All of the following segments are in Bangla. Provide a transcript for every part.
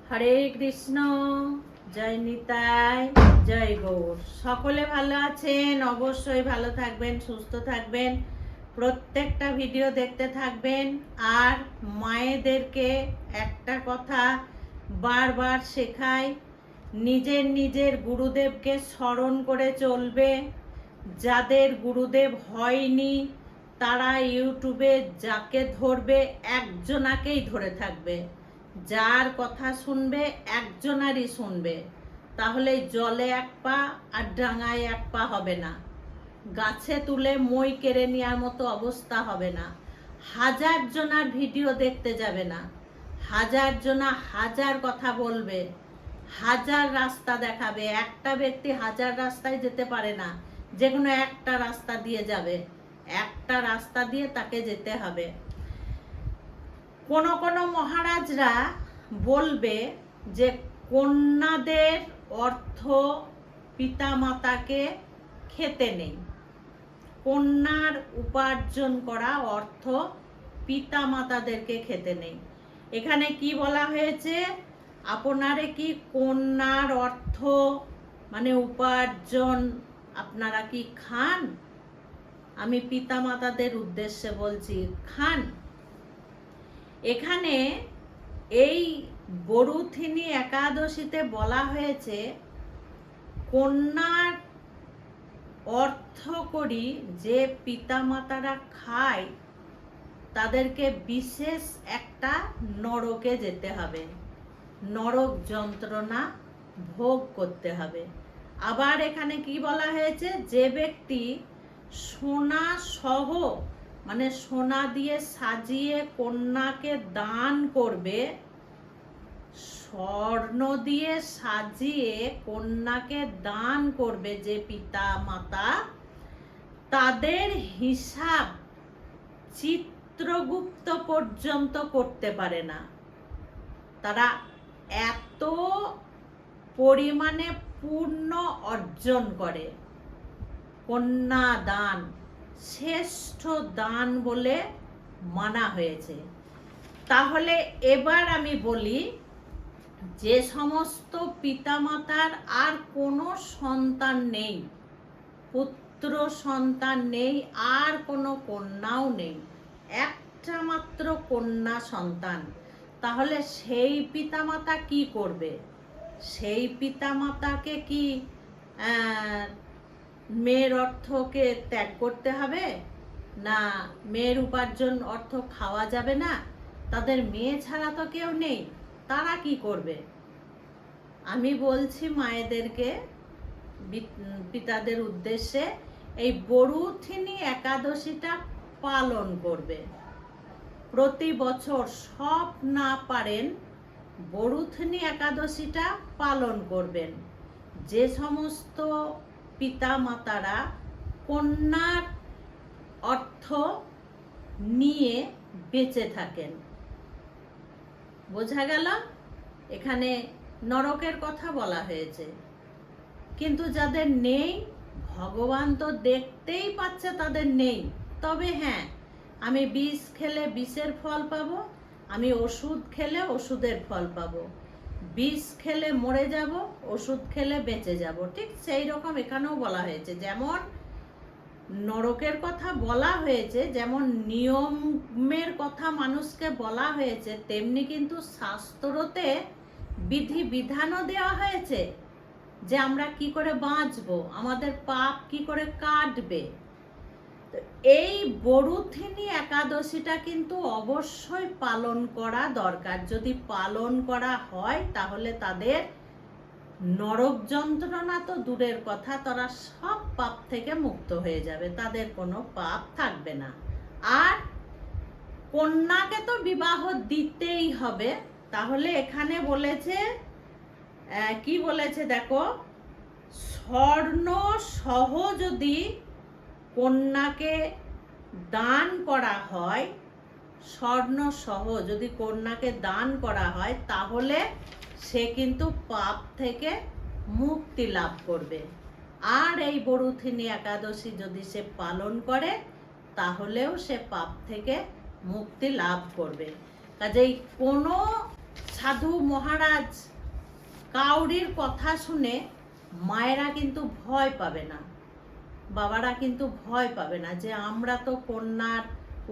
হরে কৃষ্ণ। জয় নিতাই, জয় গৌর। সকলে ভালো আছেন? অবশ্যই ভালো থাকবেন, সুস্থ থাকবেন, প্রত্যেকটা ভিডিও দেখতে থাকবেন। আর মায়েদেরকে একটা কথা বারবার শেখাই, নিজের নিজের গুরুদেবকে স্মরণ করে চলবে। যাদের গুরুদেব হয়নি তারা ইউটিউবে যাকে ধরবে একজনাকেই ধরে থাকবে, যার কথা শুনবে একজনারই শুনবে। তাহলে জলে এক পা আর ডাঙায় এক পা হবে না, গাছে তুলে মই কেড়ে নেওয়ার মতো অবস্থা হবে না। হাজার জনার ভিডিও দেখতে যাবে না, হাজার জনা হাজার কথা বলবে, হাজার রাস্তা দেখাবে। একটা ব্যক্তি হাজার রাস্তায় যেতে পারে না, যে কোনো একটা রাস্তা দিয়ে যাবে, একটা রাস্তা দিয়ে তাকে যেতে হবে। কোনো কোনো মহারাজরা বলবে যে কন্যাদের অর্থ পিতামাতাকে খেতে নেই, কন্যার উপার্জন করা অর্থ পিতামাতাদেরকে খেতে নেই। এখানে কি বলা হয়েছে? আপনারে কি কন্যার অর্থ মানে উপার্জন আপনারা কি খান? আমি পিতামাতাদের উদ্দেশ্যে বলছি, খান? এখানে এই বরুথিনী একাদশীতে বলা হয়েছে কন্যার অর্থ করি যে পিতামাতারা খায় তাদেরকে বিশেষ একটা নরকে যেতে হবে, নরক যন্ত্রণা ভোগ করতে হবে। আবার এখানে কি বলা হয়েছে? যে ব্যক্তি সোনা সহ মানে সোনা দিয়ে সাজিয়ে কন্যাকে দান করবে, স্বর্ণ দিয়ে সাজিয়ে কন্যাকে দান করবে যে পিতা মাতা, তাদের হিসাব চিত্রগুপ্ত পর্যন্ত করতে পারে না। তারা এত পরিমাণে পূর্ণ অর্জন করে। কন্যা দান শ্রেষ্ঠ দান বলে মানা হয়েছে। তাহলে এবার আমি বলি, যে সমস্ত পিতামাতার আর কোনো সন্তান নেই, পুত্র সন্তান নেই, আর কোনো কন্যাও নেই, একটা মাত্র কন্যা সন্তান, তাহলে সেই পিতামাতা কি করবে? সেই পিতামাতাকে কি মেয়ের অর্থকে ত্যাগ করতে হবে? না, মেয়ের উপার্জন অর্থ খাওয়া যাবে না? তাদের মেয়ে ছাড়া তো কেউ নেই, তারা কি করবে? আমি বলছি মায়েদেরকে, পিতাদের উদ্দেশ্যে, এই বরুথিনী একাদশীটা পালন করবে প্রতি বছর। সব না পারেন, বরুথিনী একাদশীটা পালন করবেন। যে সমস্ত পিতা মাতারা কন্যার অর্থ নিয়ে বেঁচে থাকেন। বোঝা গেল? এখানে নরকের কথা বলা হয়েছে। কিন্তু যাদের নেই, ভগবান তো দেখতেই পাচ্ছে তাদের নেই। তবে হ্যাঁ, আমি বিষ খেলে বিষের ফল পাবো, আমি ওষুধ খেলে ওষুধের ফল পাবো। বিষ খেলে মরে যাব, ওষুধ খেলে বেঁচে যাব। ঠিক সেই রকম এখানেও বলা হয়েছে। যেমন নরকের কথা বলা হয়েছে, যেমন নিয়মের কথা মানুষকে বলা হয়েছে, তেমনি কিন্তু শাস্ত্রতে বিধি বিধানও দেওয়া হয়েছে যে আমরা কি করে বাঁচবো, আমাদের পাপ কি করে কাটবে। এই বরুথিনী একাদশীটা কিন্তু অবশ্যই পালন করা দরকার। যদি পালন করা হয় তাহলে তাদের নরক যন্ত্রণা তো দূরের কথা, তারা সব পাপ থেকে মুক্ত হয়ে যাবে, তাদের কোনো পাপ থাকবে না। আর কন্যাকে তো বিবাহ দিতেই হবে। তাহলে এখানে বলেছে, কি বলেছে দেখো, স্বর্ণ সহ যদি কন্যাকে দান করা হয়, স্বর্ণ সহ যদি কন্যাকে দান করা হয়, তাহলে সে কিন্তু পাপ থেকে মুক্তি লাভ করবে। আর এই বরুথিনী একাদশী যদি সে পালন করে, তাহলেও সে পাপ থেকে মুক্তি লাভ করবে। কাজেই কোনো সাধু মহারাজ কাউরির কথা শুনে মায়েরা কিন্তু ভয় পাবে না, বাবারা কিন্তু ভয় পাবে না যে আমরা তো কন্যার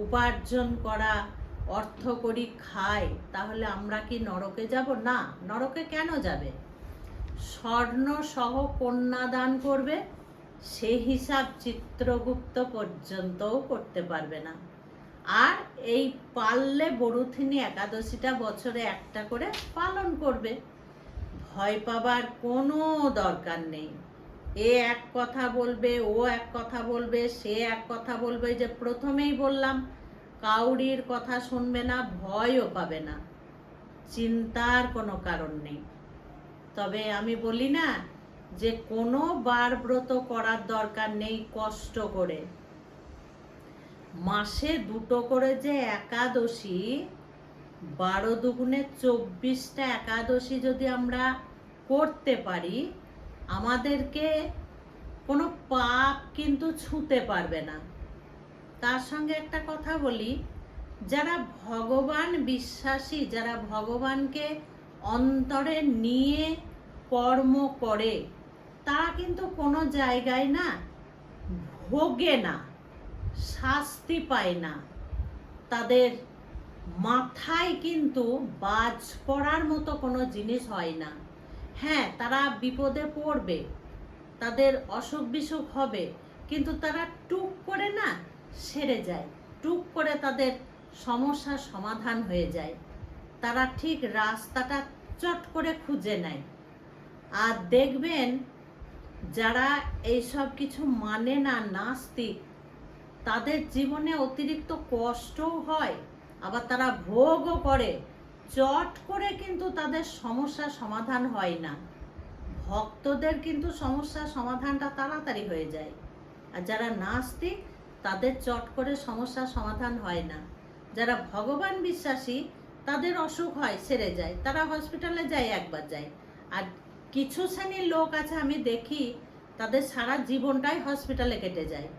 উপার্জন করা অর্থ করি খাই, তাহলে আমরা কি নরকে যাব? না, নরকে কেন যাবে? স্বর্ণ সহ কন্যা দান করবে, সেই হিসাব চিত্রগুপ্ত পর্যন্তও করতে পারবে না। আর এই পারলে বরুথিনী একাদশীটা বছরে একটা করে পালন করবে। ভয় পাবার কোনো দরকার নেই। এ এক কথা বলবে, ও এক কথা বলবে, সে এক কথা বলবে। যে প্রথমেই বললাম, কাউরির কথা শুনবে না, ভয়ও পাবে না, চিন্তার কোনো কারণ নেই। তবে আমি বলি না যে কোনো বার ব্রত করার দরকার নেই কষ্ট করে। মাসে 2টো করে যে একাদশী, 12 দুগুণে 24টা একাদশী যদি আমরা করতে পারি, আমাদেরকে কোনো পাপ কিন্তু ছুঁতে পারবে না। তার সঙ্গে একটা কথা বলি, যারা ভগবান বিশ্বাসী, যারা ভগবানকে অন্তরে নিয়ে কর্ম করে, তারা কিন্তু কোনো জায়গায় না ভোগে না, শাস্তি পায় না, তাদের মাথায় কিন্তু বাজ পড়ার মতো কোনো জিনিস হয় না। হ্যাঁ, তারা বিপদে পড়বে, তাদের অসুখ বিসুখ হবে, কিন্তু তারা টুক করে না সেরে যায়, টুক করে তাদের সমস্যার সমাধান হয়ে যায়, তারা ঠিক রাস্তাটা চট করে খুঁজে নেয়। আর দেখবেন যারা এইসব কিছু মানে না, নাস্তিক, তাদের জীবনে অতিরিক্ত কষ্টও হয়, আবার তারা ভোগও করে, চট করে কিন্তু তাদের সমস্যার সমাধান হয় না। ভক্তদের কিন্তু সমস্যার সমাধানটা তাড়াতাড়ি হয়ে যায়, আর যারা নাস্তিক তাদের চট করে সমস্যার সমাধান হয় না। যারা ভগবান বিশ্বাসী তাদের অসুখ হয়, সেরে যায়, তারা হসপিটালে যায়, একবার যায়। আর কিছু শ্রেণীর লোক আছে আমি দেখি, তাদের সারা জীবনটাই হসপিটালে কেটে যায়,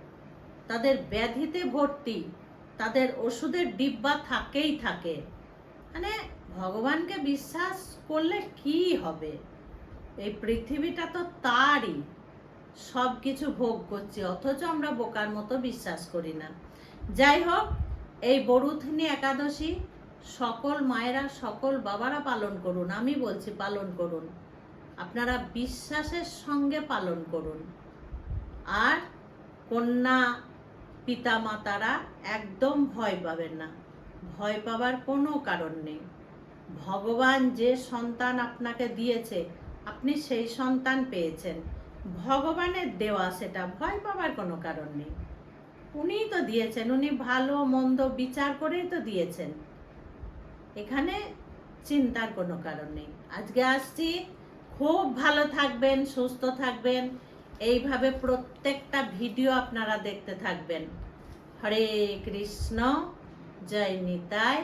তাদের ব্যাধিতে ভর্তি, তাদের ওষুধের ডিব্বা থাকেই থাকে। মানে ভগবানকে বিশ্বাস করলে কি হবে? এই পৃথিবীটা তো তারই, সব কিছু ভোগ করছি, অথচ আমরা বোকার মতো বিশ্বাস করি না। যাই হোক, এই বরুথিনী একাদশী সকল মায়েরা, সকল বাবারা পালন করুন। আমি বলছি পালন করুন, আপনারা বিশ্বাসের সঙ্গে পালন করুন। আর কন্যা পিতা মাতারা একদম ভয় পাবেন না, ভয় পাবার কোনো কারণ নেই। ভগবান যে সন্তান আপনাকে দিয়েছে, আপনি সেই সন্তান পেয়েছেন, ভগবানের দেওয়া, সেটা ভয় পাবার কোনো কারণ নেই। উনিই তো দিয়েছেন, উনি ভালো মন্দ বিচার করেই তো দিয়েছেন, এখানে চিন্তার কোনো কারণ নেই। আজকে আসছি, খুব ভালো থাকবেন, সুস্থ থাকবেন, এইভাবে প্রত্যেকটা ভিডিও আপনারা দেখতে থাকবেন। হরে কৃষ্ণ, জয় নিতাই,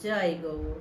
জয় গৌর।